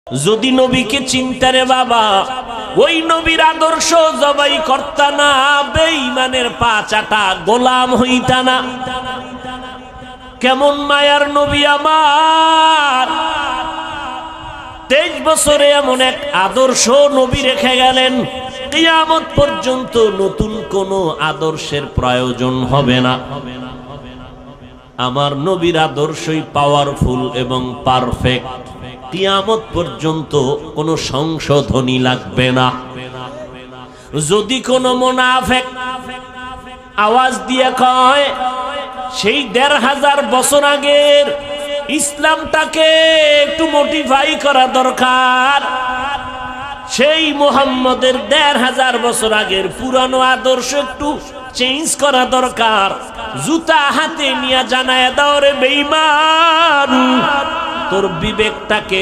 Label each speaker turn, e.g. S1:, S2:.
S1: যদি নবীকে চিন্তারে বাবা ওই নবীর আদর্শ জবাই করতা না, বেঈমানের পা চাটা গোলাম হইতা না। কেমন মায়ার নবী আমার, 23 বছরে এমন এক আদর্শ নবী রেখে গেলেন, কিয়ামত পর্যন্ত নতুন কোনো আদর্শের প্রয়োজন হবে না। আমার নবীর আদর্শই পাওয়ারফুল এবং পারফেক্ট, কিয়ামত পর্যন্ত কোনো সংশোধনী লাগবে না। যদি কোনো মুনাফিক আওয়াজ দিয়ে কয় সেই 1500 বছর আগের ইসলামটাকে একটু মডিফাই করা দরকার, সেই মুহাম্মদের 1500 বছর আগের পুরানো আদর্শ একটু চেঞ্জ করা দরকার, জুতা হাতে নিয়ে জানায় দাও রে বেঈমান, তোর বিবেকটাকে